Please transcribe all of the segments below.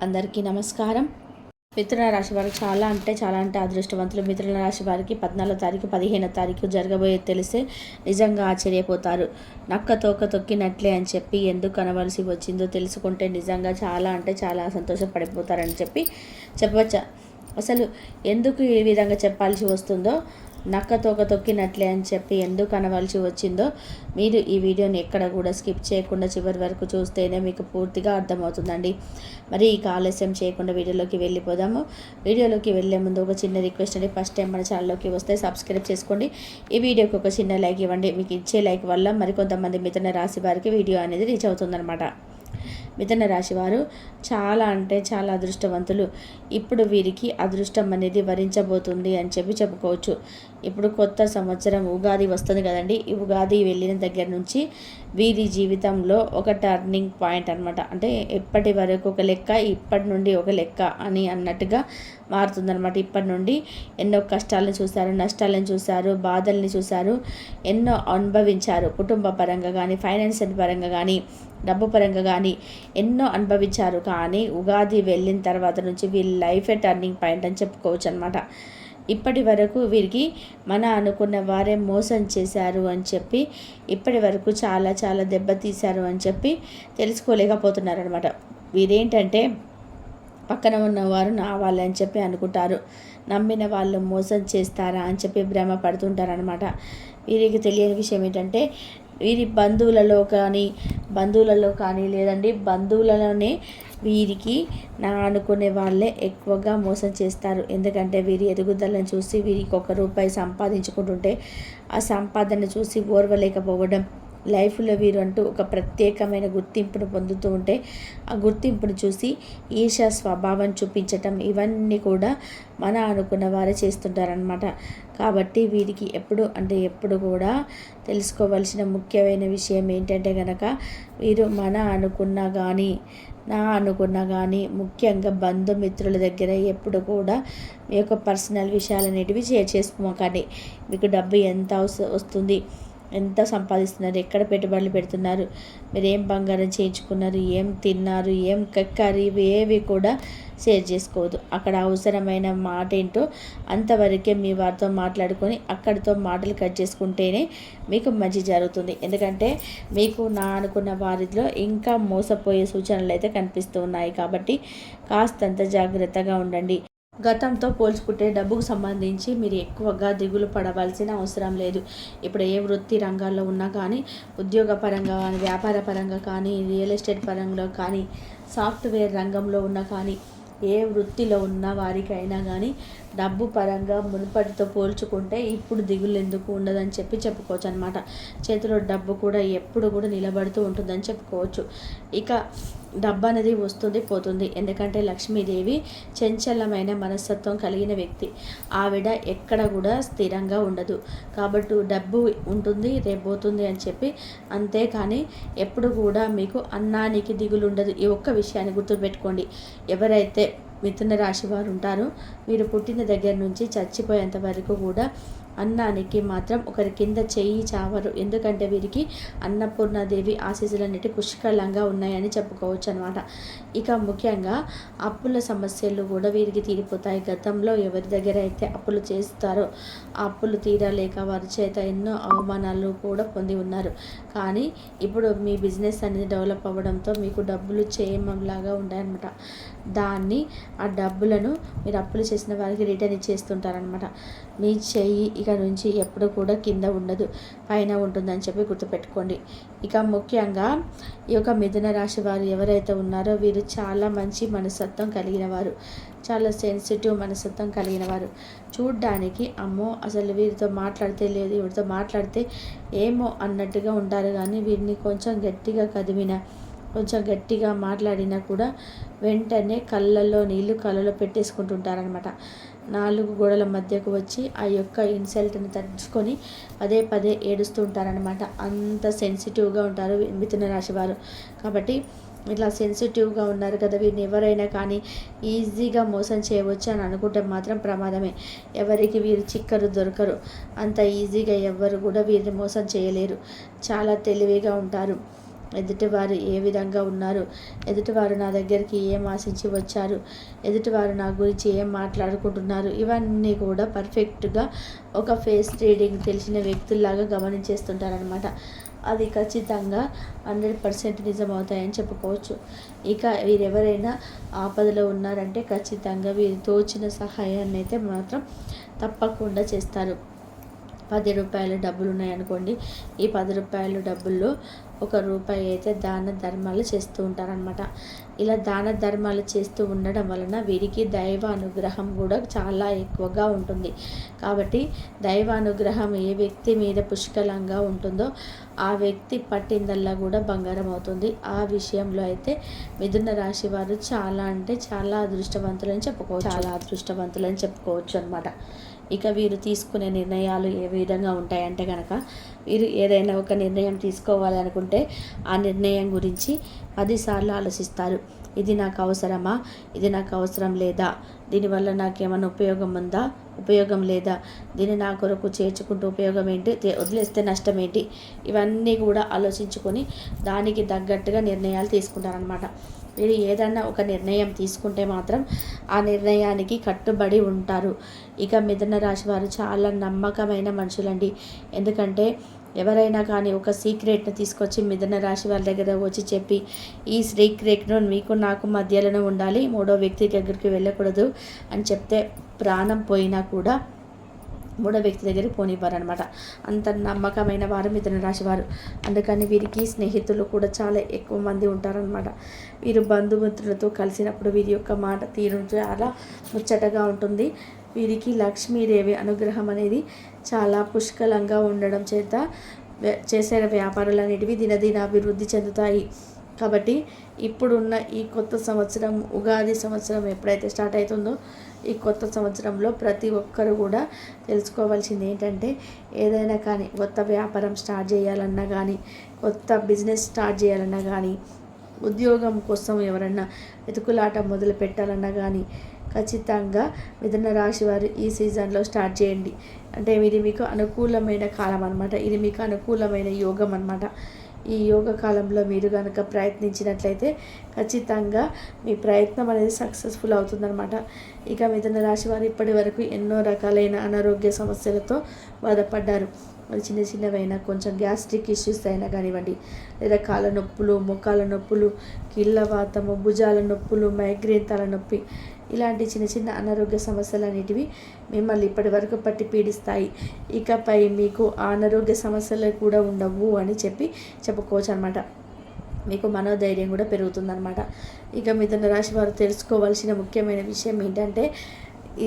అందరికీ నమస్కారం. మిథున రాశి వారికి చాలా అంటే అదృష్టవంతులు. మిథున రాశి వారికి 14వ తారీఖు 15వ తారీఖు జరగబోయేది తెలిస్తే నిజంగా ఆశ్చర్యపోతారు. నక్క తోక తొక్కినట్లే అని చెప్పి ఎందుకు అనవలసి వచ్చిందో తెలుసుకుంటే నిజంగా చాలా సంతోషపడిపోతారని చెప్పవచ్చా. అసలు ఎందుకు ఈ విధంగా చెప్పాల్సి వస్తుందో, నక్క తోక తొక్కినట్లే అని చెప్పి ఎందుకు అనవలసి వచ్చిందో మీరు ఈ వీడియోని ఎక్కడ కూడా స్కిప్ చేయకుండా చివరి వరకు చూస్తేనే మీకు పూర్తిగా అర్థమవుతుందండి. మరి ఈ ఆలస్యం చేయకుండా వీడియోలోకి వెళ్ళిపోదాము. వీడియోలోకి వెళ్ళే ముందు ఒక చిన్న రిక్వెస్ట్ అండి. ఫస్ట్ టైం మన ఛానల్లోకి వస్తే సబ్స్క్రైబ్ చేసుకోండి. ఈ వీడియోకి ఒక చిన్న లైక్ ఇవ్వండి. మీకు ఇచ్చే లైక్ వల్ల మరికొంతమంది మిథున రాశి వారికి వీడియో అనేది రీచ్ అవుతుందన్నమాట. మిథున రాశి వారు చాలా అదృష్టవంతులు. ఇప్పుడు వీరికి అదృష్టం అనేది వరించబోతుంది అని చెప్పుకోవచ్చు. ఇప్పుడు కొత్త సంవత్సరం ఉగాది వస్తుంది కదండి. ఈ ఉగాది వెళ్ళిన దగ్గర నుంచి వీరి జీవితంలో ఒక టర్నింగ్ పాయింట్ అనమాట. అంటే ఎప్పటి వరకు ఒక లెక్క, ఇప్పటి నుండి ఒక లెక్క అని అన్నట్టుగా మారుతుందన్నమాట. ఇప్పటి నుండి ఎన్నో కష్టాలను చూశారు, నష్టాలను చూశారు, బాధల్ని చూశారు, ఎన్నో అనుభవించారు. కుటుంబ పరంగా కానీ, ఫైనాన్షియల్ పరంగా కానీ, డబ్బు పరంగా కానీ ఎన్నో అనుభవించారు. కానీ ఉగాది వెళ్ళిన తర్వాత నుంచి వీళ్ళ లైఫే టర్నింగ్ పాయింట్ అని చెప్పుకోవచ్చు అనమాట. ఇప్పటి వరకు వీరికి అనుకున్న వారే మోసం చేశారు అని చెప్పి ఇప్పటి వరకు చాలా దెబ్బతీశారు అని చెప్పి తెలుసుకోలేకపోతున్నారు అనమాట. వీరేంటంటే పక్కన ఉన్నవారు నా వాళ్ళని చెప్పి అనుకుంటారు. నమ్మిన వాళ్ళు మోసం చేస్తారా అని చెప్పి భ్రమ పడుతుంటారనమాట. వీరికి తెలియని విషయం ఏంటంటే వీరి బంధువులలో కానీ లేదండి బంధువులలోనే వీరికి అనుకునే వాళ్ళే ఎక్కువగా మోసం చేస్తారు. ఎందుకంటే వీరి ఎదుగుదలను చూసి వీరికి ₹1 సంపాదించుకుంటుంటే ఆ సంపాదన చూసి ఓర్వలేకపోవడం, లైఫ్లో వీరు అంటూ ఒక ప్రత్యేకమైన గుర్తింపును పొందుతూ ఉంటే ఆ గుర్తింపును చూసి ఈర్ష్య స్వభావం చూపించటం, ఇవన్నీ కూడా అనుకున్న వారే చేస్తుంటారనమాట. కాబట్టి వీరికి ఎప్పుడు కూడా తెలుసుకోవాల్సిన ముఖ్యమైన విషయం ఏంటంటే కనుక వీరు అనుకున్నా కానీ ముఖ్యంగా బంధుమిత్రుల దగ్గర ఎప్పుడు కూడా మీ యొక్క పర్సనల్ విషయాలు అనేటివి షేర్ చేసుకోకండి. మీకు డబ్బు ఎంత వస్తుంది, ఎంత సంపాదిస్తున్నారు, ఎక్కడ పెట్టుబడులు పెడుతున్నారు, మీరు ఏం బంగారం చేయించుకున్నారు, ఏం తిన్నారు, ఏం కక్కారు, ఇవి ఏవి కూడా షేర్ చేసుకోవద్దు. అక్కడ అవసరమైన మాట ఏంటో అంతవరకే మీ వారితో మాట్లాడుకొని అక్కడితో మాటలు కట్ చేసుకుంటేనే మీకు మంచి జరుగుతుంది. ఎందుకంటే మీకు అనుకున్న వారిలో ఇంకా మోసపోయే సూచనలు అయితే కనిపిస్తూ ఉన్నాయి. కాబట్టి కాస్తంత జాగ్రత్తగా ఉండండి. గతంతో పోల్చుకుంటే డబ్బుకు సంబంధించి మీరు ఎక్కువగా దిగులు పడవలసిన అవసరం లేదు. ఇప్పుడు ఏ వృత్తి రంగాల్లో ఉన్నా కానీ, ఉద్యోగ పరంగా కానీ, వ్యాపార పరంగా కానీ, రియల్ ఎస్టేట్ పరంగా కానీ, సాఫ్ట్వేర్ రంగంలో ఉన్నా కానీ, ఏ వృత్తిలో ఉన్న వారికైనా కానీ డబ్బు పరంగా మునుపటితో పోల్చుకుంటే ఇప్పుడు దిగులు ఎందుకు ఉండదని చెప్పుకోవచ్చు అనమాట. చేతిలో డబ్బు కూడా ఎప్పుడు కూడా నిలబడుతూ ఉంటుందని చెప్పుకోవచ్చు. ఇక డబ్బు అనేది వస్తుంది పోతుంది. ఎందుకంటే లక్ష్మీదేవి చంచలమైన మనస్తత్వం కలిగిన వ్యక్తి. ఆవిడ ఎక్కడ కూడా స్థిరంగా ఉండదు. కాబట్టి డబ్బు ఉంటుంది రేపు పోతుంది అని చెప్పి, అంతేకాని ఎప్పుడు కూడా మీకు అన్నానికి దిగులు ఉండదు. ఈ ఒక్క విషయాన్ని గుర్తుపెట్టుకోండి. ఎవరైతే మిథున రాశి వారు ఉంటారో వీరు పుట్టిన దగ్గర నుంచి చచ్చిపోయేంత వరకు కూడా అన్నానికి మాత్రం ఒకరి కింద చెయ్యి చావరు. ఎందుకంటే వీరికి అన్నపూర్ణాదేవి ఆశీస్సులన్నిటి పుష్కలంగా ఉన్నాయని చెప్పుకోవచ్చు అనమాట. ఇక ముఖ్యంగా అప్పుల సమస్యలు కూడా వీరికి తీరిపోతాయి. గతంలో ఎవరి దగ్గర అయితే అప్పులు చేస్తారో ఆ అప్పులు తీరలేక వారి చేత ఎన్నో అవమానాలు కూడా పొంది ఉన్నారు. కానీ ఇప్పుడు మీ బిజినెస్ అనేది డెవలప్ అవ్వడంతో మీకు డబ్బులు క్షేమంలాగా ఉంటాయన్నమాట. ఆ డబ్బులను మీరు అప్పులు చేసిన వారికి రిటర్న్ ఇచ్చేస్తుంటారనమాట. మీ చెయ్యి ఇక నుంచి ఎప్పుడు కూడా కింద ఉండదు, పైన ఉంటుందని చెప్పి గుర్తుపెట్టుకోండి. ఇక ముఖ్యంగా ఈ యొక్క మిథున రాశి వారు ఎవరైతే ఉన్నారో వీరు చాలా మంచి మనస్తత్వం కలిగిన వారు, చాలా సెన్సిటివ్ మనస్తత్వం కలిగిన వారు. చూడ్డానికి అమ్మో అసలు వీరితో మాట్లాడితే లేదు, వీరితో మాట్లాడితే ఏమో అన్నట్టుగా ఉంటారు. కానీ వీరిని కొంచెం గట్టిగా కదిమిన, కొంచెం గట్టిగా మాట్లాడినా కూడా వెంటనే కళ్ళల్లో నీళ్లు కళ్ళలో పెట్టేసుకుంటుంటారనమాట. 4 గోడల మధ్యకు వచ్చి ఆ యొక్క ఇన్సల్ట్ని తడుచుకొని పదే ఏడుస్తూ ఉంటారనమాట. అంత సెన్సిటివ్గా ఉంటారు మిథున రాశి వారు. కాబట్టి ఇట్లా సెన్సిటివ్గా ఉన్నారు కదా, వీరిని ఎవరైనా కానీ ఈజీగా మోసం చేయవచ్చు అని అనుకుంటే మాత్రం ప్రమాదమే. ఎవరికి వీరు చిక్కరు దొరకరు. అంత ఈజీగా ఎవ్వరు కూడా వీరిని మోసం చేయలేరు. చాలా తెలివిగా ఉంటారు. ఎదుటివారు ఏ విధంగా ఉన్నారు, ఎదుటివారు నా దగ్గరికి ఏం ఆశించి వచ్చారు, ఎదుటివారు నా గురించి ఏం మాట్లాడుకుంటున్నారు, ఇవన్నీ కూడా పర్ఫెక్ట్గా ఒక ఫేస్ రీడింగ్ తెలిసిన వ్యక్తుల్లాగా గమనించేస్తుంటారనమాట. అది ఖచ్చితంగా 100% నిజమవుతాయని చెప్పుకోవచ్చు. ఇక వీరెవరైనా ఆపదలో ఉన్నారంటే ఖచ్చితంగా వీరు తోచిన సహాయాన్ని అయితే మాత్రం తప్పకుండా చేస్తారు. 10 రూపాయల డబ్బులు ఉన్నాయనుకోండి, ఈ 10 రూపాయల డబ్బుల్లో ₹1 అయితే దాన ధర్మాలు చేస్తూ ఉంటారనమాట. ఇలా దాన ధర్మాలు చేస్తూ ఉండడం వలన వీరికి దైవ అనుగ్రహం కూడా చాలా ఎక్కువగా ఉంటుంది. కాబట్టి దైవ అనుగ్రహం ఏ వ్యక్తి మీద పుష్కలంగా ఉంటుందో ఆ వ్యక్తి పట్టిందల్లా కూడా బంగారం అవుతుంది. ఆ విషయంలో అయితే మిథున రాశి వారు చాలా అంటే చాలా అదృష్టవంతులని చెప్పుకోవచ్చు అనమాట. ఇక వీరు తీసుకునే నిర్ణయాలు ఏ విధంగా ఉంటాయంటే కనుక, వీరు ఏదైనా ఒక నిర్ణయం తీసుకోవాలి అనుకుంటే ఆ నిర్ణయం గురించి 10 సార్లు ఆలోచిస్తారు. ఇది నాకు అవసరమా, ఇది నాకు అవసరం లేదా, దీనివల్ల నాకేమైనా ఉపయోగం లేదా, దీన్ని నా కొరకు చేర్చుకుంటూ ఉపయోగం ఏంటి, వదిలేస్తే నష్టం ఏంటి, ఇవన్నీ కూడా ఆలోచించుకొని దానికి తగ్గట్టుగా నిర్ణయాలు తీసుకుంటారనమాట. మీరు ఏదన్నా ఒక నిర్ణయం తీసుకుంటే మాత్రం ఆ నిర్ణయానికి కట్టుబడి ఉంటారు. ఇక మిథున రాశి వారు చాలా నమ్మకమైన మనుషులండి. ఎందుకంటే ఎవరైనా కానీ ఒక సీక్రెట్ని తీసుకొచ్చి మిథున రాశి వాళ్ళ దగ్గర వచ్చి చెప్పి, ఈ సీక్రెట్ను మీకు నాకు మధ్యలోనే ఉండాలి, మూడో వ్యక్తి దగ్గరికి వెళ్ళకూడదు అని చెప్తే ప్రాణం పోయినా కూడా మూడో వ్యక్తి దగ్గరికి పోనివ్వరనమాట. అంత నమ్మకమైన వారు మిథున రాశి వారు. అందుకని వీరికి స్నేహితులు కూడా చాలా ఎక్కువ మంది ఉంటారనమాట. వీరు బంధుమిత్రులతో కలిసినప్పుడు వీరి యొక్క మాట తీరు చాలా ముచ్చటగా ఉంటుంది. వీరికి లక్ష్మీదేవి అనుగ్రహం అనేది చాలా పుష్కలంగా ఉండడం చేత చేసే వ్యాపారాలు అనేటివి దినదిన అభివృద్ధి చెందుతాయి. కాబట్టి ఇప్పుడున్న ఈ కొత్త సంవత్సరం, ఉగాది సంవత్సరం ఎప్పుడైతే స్టార్ట్ అవుతుందో, ఈ కొత్త సంవత్సరంలో ప్రతి ఒక్కరు కూడా తెలుసుకోవాల్సింది ఏంటంటే, ఏదైనా కానీ కొత్త వ్యాపారం స్టార్ట్ చేయాలన్నా కానీ, కొత్త బిజినెస్ స్టార్ట్ చేయాలన్నా కానీ, ఉద్యోగం కోసం ఎవరన్నా వెతుకులాట మొదలు పెట్టాలన్నా కానీ ఖచ్చితంగా మిథున రాశి వారు ఈ సీజన్లో స్టార్ట్ చేయండి. అంటే ఇది మీకు అనుకూలమైన కాలం అనమాట. ఇది మీకు అనుకూలమైన యోగం అనమాట. ఈ యోగ కాలంలో మీరు కనుక ప్రయత్నించినట్లయితే ఖచ్చితంగా మీ ప్రయత్నం అనేది సక్సెస్ఫుల్ అవుతుందన్నమాట. ఇక మిథున రాశి వారు ఇప్పటి వరకు ఎన్నో రకాలైన అనారోగ్య సమస్యలతో బాధపడ్డారు. మరి చిన్న చిన్నవైనా కొంచెం గ్యాస్ట్రిక్ ఇష్యూస్ అయినా కానివ్వండి, లేదా కాళ్ళ నొప్పులు, మోకాళ్ళ నొప్పులు, కీళ్ళవాతము, భుజాల నొప్పులు, మైగ్రేన్, తలనొప్పి, ఇలాంటి చిన్న చిన్న అనారోగ్య సమస్యలు అనేటివి మిమ్మల్ని ఇప్పటి వరకు పట్టి పీడిస్తాయి. ఇకపై మీకు ఆ అనారోగ్య సమస్యలు కూడా ఉండవు అని చెప్పుకోవచ్చు అనమాట. మీకు మనోధైర్యం కూడా పెరుగుతుందన్నమాట. ఇక మిథున రాశి వారు తెలుసుకోవాల్సిన ముఖ్యమైన విషయం ఏంటంటే,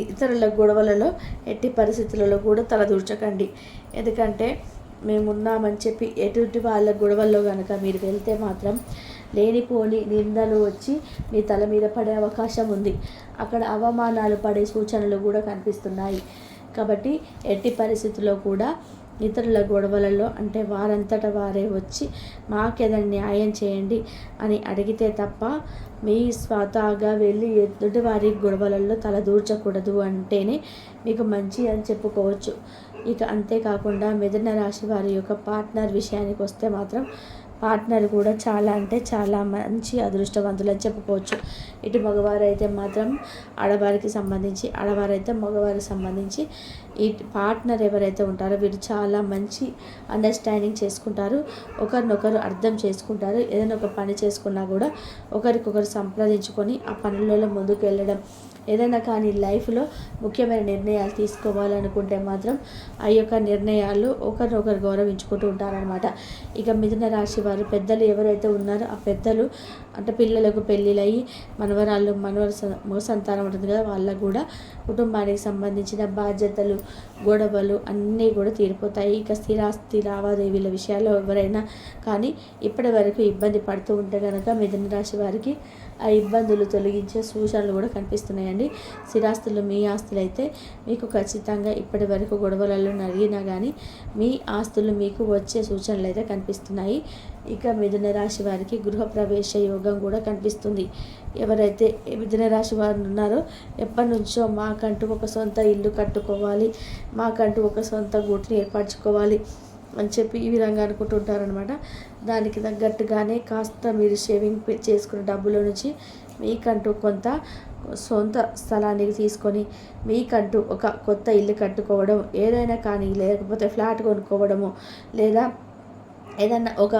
ఇతరుల గొడవలలో ఎట్టి పరిస్థితులలో కూడా తలదూర్చకండి. ఎందుకంటే మేమున్నామని చెప్పి ఎటువంటి వాళ్ళ గొడవల్లో కనుక మీరు వెళ్తే మాత్రం లేనిపోని నిందలు వచ్చి మీ తల మీద పడే అవకాశం ఉంది. అక్కడ అవమానాలు పడే సూచనలు కూడా కనిపిస్తున్నాయి. కాబట్టి ఎట్టి పరిస్థితుల్లో కూడా ఇతరుల గొడవలలో, అంటే వారంతట వారే వచ్చి మాకేదైనా న్యాయం చేయండి అని అడిగితే తప్ప మీ స్వతహాగా వెళ్ళి ఎదుటి వారి గొడవలలో తలదూర్చకూడదు అంటేనే మీకు మంచి అని చెప్పుకోవచ్చు. ఇక అంతేకాకుండా మిథున రాశి వారి యొక్క పార్ట్నర్ విషయానికి వస్తే మాత్రం పార్ట్నర్ కూడా చాలా అంటే చాలా మంచి అదృష్టవంతులని చెప్పుకోవచ్చు. ఇటు మగవారైతే మాత్రం ఆడవారికి సంబంధించి, ఆడవారైతే మగవారికి సంబంధించి ఈ పార్ట్నర్ ఎవరైతే ఉంటారో వీరు చాలా మంచి అండర్స్టాండింగ్ చేసుకుంటారు, ఒకరినొకరు అర్థం చేసుకుంటారు. ఏదైనా ఒక పని చేసుకున్నా కూడా ఒకరికొకరు సంప్రదించుకొని ఆ పనులలో ముందుకు వెళ్ళడం, ఏదైనా కానీ లైఫ్లో ముఖ్యమైన నిర్ణయాలు తీసుకోవాలనుకుంటే మాత్రం ఆ యొక్క నిర్ణయాలు ఒకరినొకరు గౌరవించుకుంటూ ఉంటారనమాట. ఇక మిథున రాశి వారు పెద్దలు ఎవరైతే ఉన్నారో ఆ పెద్దలు, అంటే పిల్లలకు పెళ్ళిళ్ళయి మనవర సంతానం ఉంటుంది కదా, వాళ్ళకు కూడా కుటుంబానికి సంబంధించిన బాధ్యతలు, గొడవలు అన్నీ కూడా తీరిపోతాయి. ఇక స్థిరాస్తి లావాదేవీల విషయాల్లో ఎవరైనా కానీ ఇప్పటి వరకు ఇబ్బంది పడుతూ ఉంటే కనుక మిథున రాశి వారికి ఆ ఇబ్బందులు తొలగించే సూచనలు కూడా కనిపిస్తున్నాయండి. స్థిరాస్తులు మీ ఆస్తులు అయితే మీకు ఖచ్చితంగా ఇప్పటి వరకు గొడవలలో నలిగినా కానీ మీ ఆస్తులు మీకు వచ్చే సూచనలు అయితే కనిపిస్తున్నాయి. ఇక మిథున రాశి వారికి గృహప్రవేశ యోగం కూడా కనిపిస్తుంది. ఎవరైతే మిథున రాశి వారు ఉన్నారో ఎప్పటి నుంచో మాకంటూ ఒక సొంత ఇల్లు కట్టుకోవాలి, మాకంటూ ఒక సొంత గూటిని ఏర్పరచుకోవాలి, అని చెప్పి ఈ విధంగా అనుకుంటుంటారనమాట. దానికి తగ్గట్టుగానే కాస్త మీరు షేవింగ్ చేసుకున్న డబ్బులో నుంచి మీకంటూ కొంత సొంత స్థలానికి తీసుకొని మీకంటూ ఒక కొత్త ఇల్లు కట్టుకోవడం, ఏదైనా కానీ, లేకపోతే ఫ్లాట్ కొనుక్కోవడము, లేదా ఏదన్నా ఒక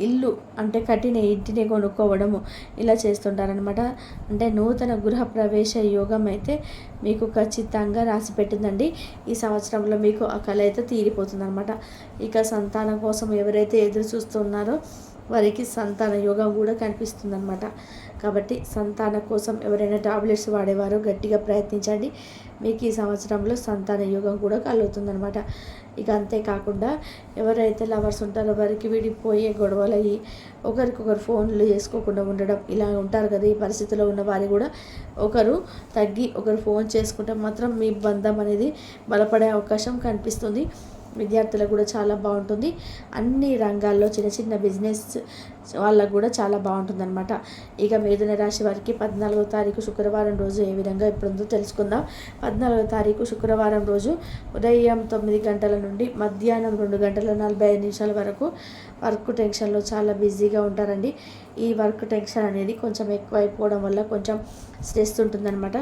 ఇల్లు అంటే కట్టిన ఇంటిని కొనుక్కోవడము ఇలా చేస్తుంటారనమాట. అంటే నూతన గృహప్రవేశ యోగం అయితే మీకు ఖచ్చితంగా రాసి పెట్టిందండి. ఈ సంవత్సరంలో మీకు ఆ కళ అయితే తీరిపోతుందనమాట. ఇక సంతానం కోసం ఎవరైతే ఎదురు చూస్తున్నారో వారికి సంతాన యోగం కూడా కనిపిస్తుందన్నమాట. కాబట్టి సంతానం కోసం ఎవరైనా టాబ్లెట్స్ వాడేవారు గట్టిగా ప్రయత్నించండి. మీకు ఈ సంవత్సరంలో సంతాన యోగం కూడా కలుగుతుందన్నమాట. ఇక అంతేకాకుండా ఎవరైతే లవర్స్ ఉంటారో వారికి విడిపోయే గొడవలు అయ్యి ఒకరికొకరు ఫోన్లు చేసుకోకుండా ఉండడం ఇలా ఉంటారు కదా. ఈ పరిస్థితిలో ఉన్న వారు కూడా ఒకరు తగ్గి ఒకరు ఫోన్ చేసుకుంటే మాత్రం మీ బంధం అనేది బలపడే అవకాశం కనిపిస్తుంది. విద్యార్థులకు కూడా చాలా బాగుంటుంది. అన్ని రంగాల్లో చిన్న చిన్న బిజినెస్ వాళ్ళకు కూడా చాలా బాగుంటుందన్నమాట. ఇక మిథున రాశి వారికి 14వ తారీఖు శుక్రవారం రోజు ఏ విధంగా ఎప్పుడుందో తెలుసుకుందాం. 14వ తారీఖు శుక్రవారం రోజు ఉదయం 9 గంటల నుండి మధ్యాహ్నం 2 గంటల 45 నిమిషాల వరకు వర్క్ టెన్షన్లో చాలా బిజీగా ఉంటారండి. ఈ వర్క్ టెన్షన్ అనేది కొంచెం ఎక్కువ అయిపోవడం వల్ల కొంచెం స్ట్రెస్ ఉంటుందన్నమాట.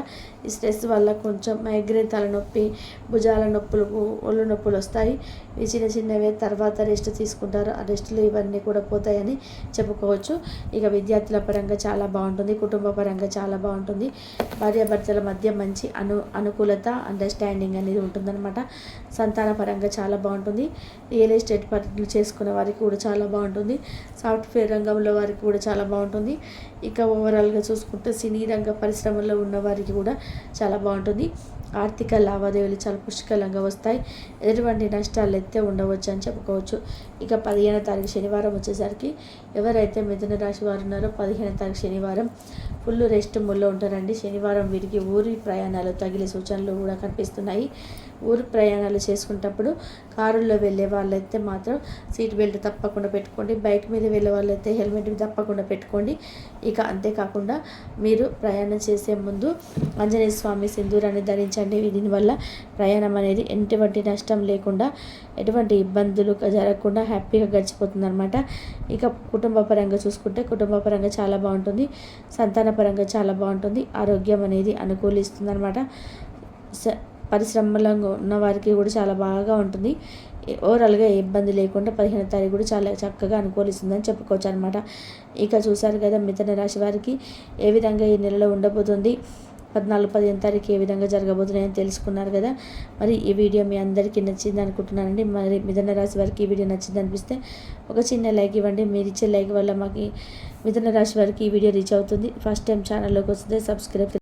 ఈ స్ట్రెస్ వల్ల కొంచెం మైగ్రేన్, తలనొప్పి, భుజాల నొప్పులు, ఒళ్ళు నొప్పులు వస్తాయి. ఈ చిన్న చిన్నవే తర్వాత రెస్ట్ తీసుకుంటారు. ఆ రెస్టులు ఇవన్నీ కూడా పోతాయని చెప్పుకోవచ్చు. ఇక విద్యార్థుల పరంగా చాలా బాగుంటుంది. కుటుంబ పరంగా చాలా బాగుంటుంది. భార్యాభర్తల మధ్య మంచి అనుకూలత, అండర్స్టాండింగ్ అనేది ఉంటుందన్నమాట. సంతాన పరంగా చాలా బాగుంటుంది. రియల్ ఎస్టేట్ పనులు చేసుకునే వారికి కూడా చాలా బాగుంటుంది. సాఫ్ట్వేర్ రంగంలో వారికి కూడా చాలా బాగుంటుంది. ఇక ఓవరాల్గా చూసుకుంటే సినీ రంగ పరిశ్రమల్లో ఉన్న వారికి కూడా చాలా బాగుంటుంది. ఆర్థిక లావాదేవీలు చాలా పుష్కలంగా వస్తాయి. ఎటువంటి నష్టాలు అయితే ఉండవచ్చు అని చెప్పుకోవచ్చు. ఇక 15వ తారీఖు శనివారం వచ్చేసరికి ఎవరైతే మిథున రాశి వారు ఉన్నారో 15వ తారీఖు శనివారం ఫుల్ రెస్ట్ మూడ్లో ఉంటారండి. శనివారం వీరికి ఊరి ప్రయాణాలు తగిలే సూచనలు కూడా కనిపిస్తున్నాయి. ఊరు ప్రయాణాలు చేసుకునేటప్పుడు కారుల్లో వెళ్ళే వాళ్ళైతే మాత్రం సీట్ బెల్ట్ తప్పకుండా పెట్టుకోండి. బైక్ మీద వెళ్ళే వాళ్ళైతే హెల్మెట్ తప్పకుండా పెట్టుకోండి. ఇక అంతేకాకుండా మీరు ప్రయాణం చేసే ముందు ఆంజనేయ స్వామి సింధూరాన్ని ధరించండి. దీనివల్ల ప్రయాణం అనేది ఎటువంటి నష్టం లేకుండా, ఎటువంటి ఇబ్బందులు జరగకుండా హ్యాపీగా గడిచిపోతుంది అనమాట. ఇక కుటుంబ పరంగా చూసుకుంటే కుటుంబ పరంగా చాలా బాగుంటుంది. సంతాన పరంగా చాలా బాగుంటుంది. ఆరోగ్యం అనేది అనుకూలిస్తుంది అనమాట. పరిశ్రమలో ఉన్న వారికి కూడా చాలా బాగా ఉంటుంది. ఓవరాల్గా ఏ ఇబ్బంది లేకుండా 15వ తారీఖు కూడా చాలా చక్కగా అనుకూలిస్తుందని చెప్పుకోవచ్చు అనమాట. ఇక చూసారు కదా మిథున రాశి వారికి ఏ విధంగా ఈ నెలలో ఉండబోతుంది, 14, 15వ తారీఖు ఏ విధంగా జరగబోతున్నాయని తెలుసుకున్నారు కదా. మరి ఈ వీడియో మీ అందరికీ నచ్చింది అనుకుంటున్నానండి. మరి మిథున రాశి వారికి ఈ వీడియో నచ్చింది అనిపిస్తే ఒక చిన్న లైక్ ఇవ్వండి. మీరు ఇచ్చే లైక్ వల్ల మాకు మిథున రాశి వారికి ఈ వీడియో రీచ్ అవుతుంది. ఫస్ట్ టైం ఛానల్లోకి వస్తే సబ్స్క్రైబ్